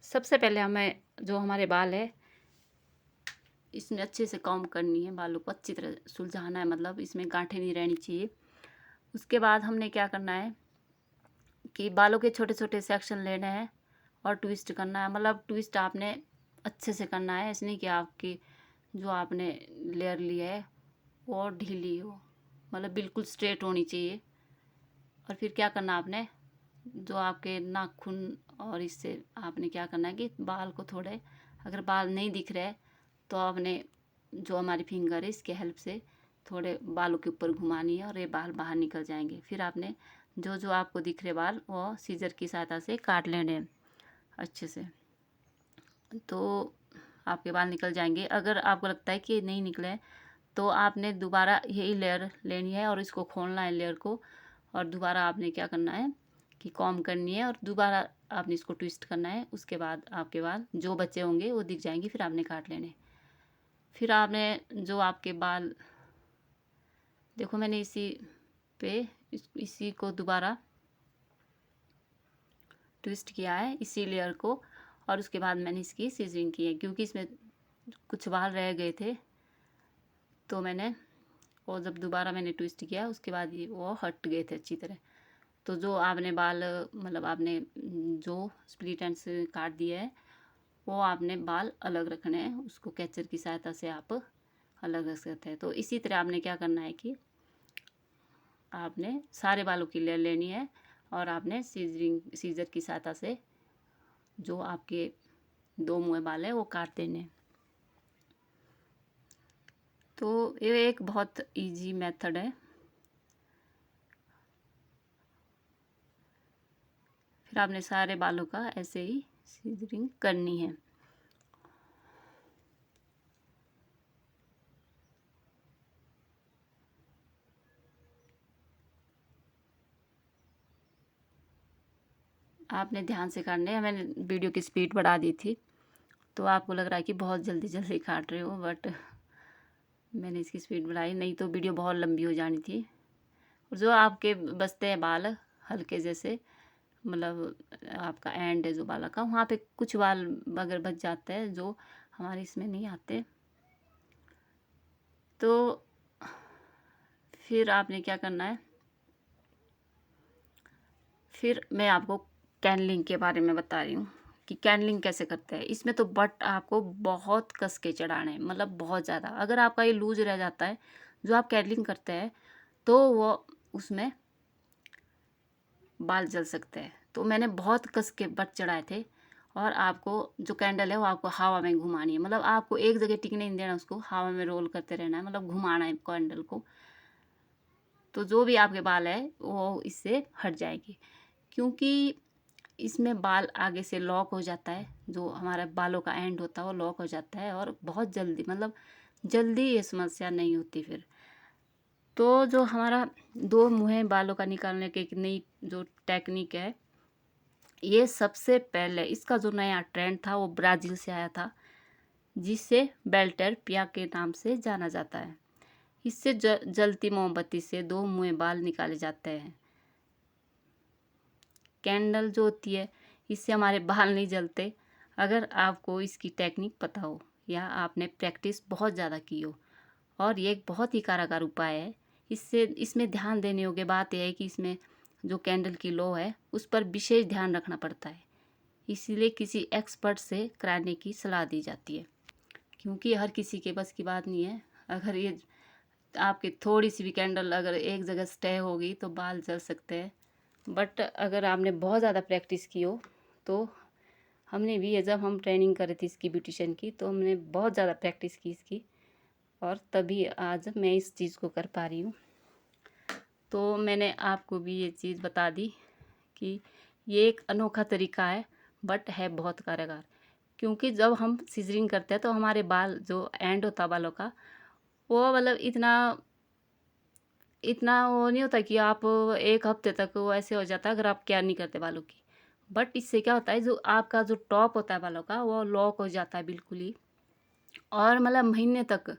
सबसे पहले हमें जो हमारे बाल है इसमें अच्छे से कॉम्ब करनी है, बालों को अच्छी तरह सुलझाना है, मतलब इसमें गांठें नहीं रहनी चाहिए। उसके बाद हमने क्या करना है कि बालों के छोटे छोटे सेक्शन लेने हैं और ट्विस्ट करना है। मतलब ट्विस्ट आपने अच्छे से करना है, इसलिए कि आपकी जो आपने लेयर ली है वो ढीली हो, मतलब बिल्कुल स्ट्रेट होनी चाहिए। और फिर क्या करना आपने, जो आपके नाखून और इससे आपने क्या करना है कि बाल को थोड़े, अगर बाल नहीं दिख रहे तो आपने जो हमारी फिंगर है इसके हेल्प से थोड़े बालों के ऊपर घुमानी है और ये बाल बाहर निकल जाएंगे। फिर आपने जो जो आपको दिख रहे बाल वो सीजर की सहायता से काट लेने हैं अच्छे से, तो आपके बाल निकल जाएंगे। अगर आपको लगता है कि नहीं निकले तो आपने दोबारा यही लेयर लेनी है और इसको खोलना है लेयर को, और दोबारा आपने क्या करना है कि कॉम्ब करनी है और दोबारा आपने इसको ट्विस्ट करना है। उसके बाद आपके बाल जो बचे होंगे वो दिख जाएंगे, फिर आपने काट लेने। फिर आपने जो आपके बाल देखो, मैंने इसी पे इसी को दोबारा ट्विस्ट किया है, इसी लेयर को, और उसके बाद मैंने इसकी सीजरिंग की है क्योंकि इसमें कुछ बाल रह गए थे। तो मैंने वो जब दोबारा मैंने ट्विस्ट किया उसके बाद ये वो हट गए थे अच्छी तरह। तो जो आपने बाल, मतलब आपने जो स्प्लिट एंड्स काट दिए है वो आपने बाल अलग रखने हैं, उसको कैचर की सहायता से आप अलग रख सकते हैं। तो इसी तरह आपने क्या करना है कि आपने सारे बालों की लेयर लेनी है और आपने सीजर की सहायता से जो आपके दो मुँह बाल है वो काट देने हैं। तो ये एक बहुत इजी मेथड है। फिर आपने सारे बालों का ऐसे ही सीजरिंग करनी है। आपने ध्यान से काटने हैं। मैंने वीडियो की स्पीड बढ़ा दी थी तो आपको लग रहा है कि बहुत जल्दी जल्दी काट रहे हो, बट मैंने इसकी स्पीड बढ़ाई, नहीं तो वीडियो बहुत लंबी हो जानी थी। और जो आपके बचते हैं बाल हल्के जैसे, मतलब आपका एंड है जो बाला का, वहाँ पे कुछ बाल अगर बच जाते हैं जो हमारे इसमें नहीं आते, तो फिर आपने क्या करना है, फिर मैं आपको कैनलिंग के बारे में बता रही हूँ कि कैनलिंग कैसे करते हैं। इसमें तो बट आपको बहुत कस के चढ़ाना है, मतलब बहुत ज़्यादा। अगर आपका ये लूज रह जाता है जो आप कैनलिंग करते हैं तो वो उसमें बाल जल सकते हैं। तो मैंने बहुत कस के बट चढ़ाए थे। और आपको जो कैंडल है वो आपको हवा में घुमानी है, मतलब आपको एक जगह टिकने नहीं देना, उसको हवा में रोल करते रहना है, मतलब घुमाना है कैंडल को। तो जो भी आपके बाल है वो इससे हट जाएगी, क्योंकि इसमें बाल आगे से लॉक हो जाता है, जो हमारा बालों का एंड होता है वो लॉक हो जाता है और बहुत जल्दी, मतलब जल्दी ये समस्या नहीं होती फिर। तो जो हमारा दो मुँह बालों का निकालने की एक नई जो टेक्निक है, ये सबसे पहले इसका जो नया ट्रेंड था वो ब्राज़ील से आया था, जिसे बेल्टर पिया के नाम से जाना जाता है। इससे जलती मोमबत्ती से दो मुँह बाल निकाले जाते हैं। कैंडल जो होती है इससे हमारे बाल नहीं जलते, अगर आपको इसकी टेक्निक पता हो या आपने प्रैक्टिस बहुत ज़्यादा की हो। और ये एक बहुत ही कारगर उपाय है। इससे इसमें ध्यान देने योग्य बात यह है कि इसमें जो कैंडल की लो है उस पर विशेष ध्यान रखना पड़ता है, इसीलिए किसी एक्सपर्ट से कराने की सलाह दी जाती है, क्योंकि हर किसी के बस की बात नहीं है। अगर ये आपकी थोड़ी सी भी कैंडल अगर एक जगह स्टे होगी तो बाल जल सकते हैं। बट अगर आपने बहुत ज़्यादा प्रैक्टिस की हो तो, हमने भी जब हम ट्रेनिंग कर रही थी इसकी ब्यूटिशियन की तो हमने बहुत ज़्यादा प्रैक्टिस की इसकी, और तभी आज मैं इस चीज़ को कर पा रही हूँ। तो मैंने आपको भी ये चीज़ बता दी कि ये एक अनोखा तरीका है बट है बहुत कारगर, क्योंकि जब हम सीजरिंग करते हैं तो हमारे बाल जो एंड होता है बालों का वो मतलब इतना इतना वो नहीं होता कि आप एक हफ्ते तक वो ऐसे हो जाता है अगर आप केयर नहीं करते बालों की। बट इससे क्या होता है, जो आपका जो टॉप होता है बालों का वो लॉक हो जाता है बिल्कुल ही, और मतलब महीने तक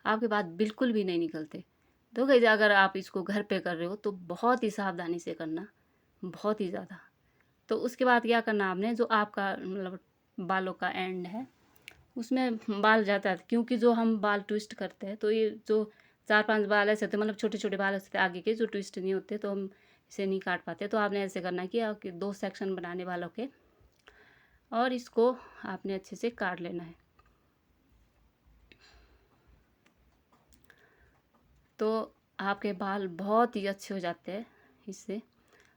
आपके बाल बिल्कुल भी नहीं निकलते। तो गाइस, अगर आप इसको घर पे कर रहे हो तो बहुत ही सावधानी से करना, बहुत ही ज़्यादा। तो उसके बाद क्या करना आपने, जो आपका मतलब बालों का एंड है उसमें बाल जाता है, क्योंकि जो हम बाल ट्विस्ट करते हैं तो ये जो 4-5 बाल ऐसे होते हैं, मतलब छोटे छोटे बाल ऐसे होते हैं आगे के जो ट्विस्ट नहीं होते, तो हम इसे नहीं काट पाते। तो आपने ऐसे करना कि आपके 2 सेक्शन बनाने बालों के, और इसको आपने अच्छे से काट लेना है। तो आपके बाल बहुत ही अच्छे हो जाते हैं इससे।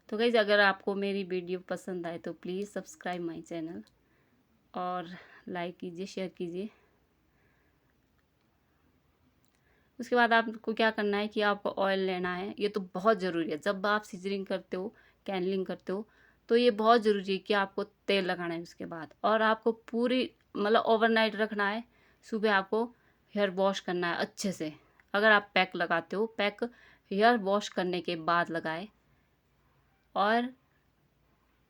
तो गाइस, अगर आपको मेरी वीडियो पसंद आए तो प्लीज़ सब्सक्राइब माय चैनल और लाइक कीजिए, शेयर कीजिए। उसके बाद आपको क्या करना है कि आपको ऑयल लेना है। ये तो बहुत ज़रूरी है, जब आप सीजरिंग करते हो, कैनलिंग करते हो, तो ये बहुत ज़रूरी है कि आपको तेल लगाना है उसके बाद। और आपको पूरी मतलब ओवरनाइट रखना है। सुबह आपको हेयर वॉश करना है अच्छे से। अगर आप पैक लगाते हो, पैक हेयर वॉश करने के बाद लगाए, और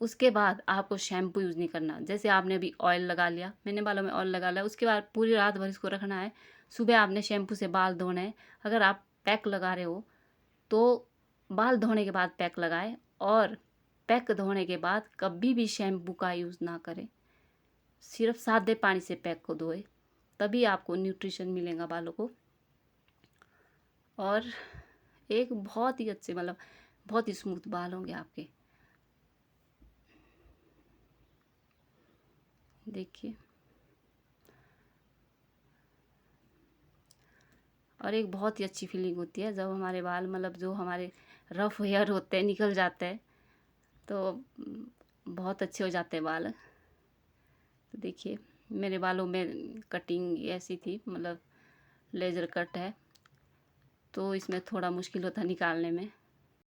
उसके बाद आपको शैम्पू यूज़ नहीं करना। जैसे आपने अभी ऑयल लगा लिया, मैंने बालों में ऑयल लगा लिया, उसके बाद पूरी रात भर इसको रखना है। सुबह आपने शैम्पू से बाल धोने हैं। अगर आप पैक लगा रहे हो तो बाल धोने के बाद पैक लगाएं, और पैक धोने के बाद कभी भी शैम्पू का यूज़ ना करें। सिर्फ सादे पानी से पैक को धोए, तभी आपको न्यूट्रिशन मिलेगा बालों को। और एक बहुत ही अच्छे मतलब बहुत ही स्मूथ बाल होंगे आपके। देखिए, और एक बहुत ही अच्छी फीलिंग होती है जब हमारे बाल मतलब जो हमारे रफ़ हेयर होते हैं निकल जाते हैं, तो बहुत अच्छे हो जाते हैं बाल। तो देखिए, मेरे बालों में कटिंग ऐसी थी, मतलब लेज़र कट है, तो इसमें थोड़ा मुश्किल होता है निकालने में।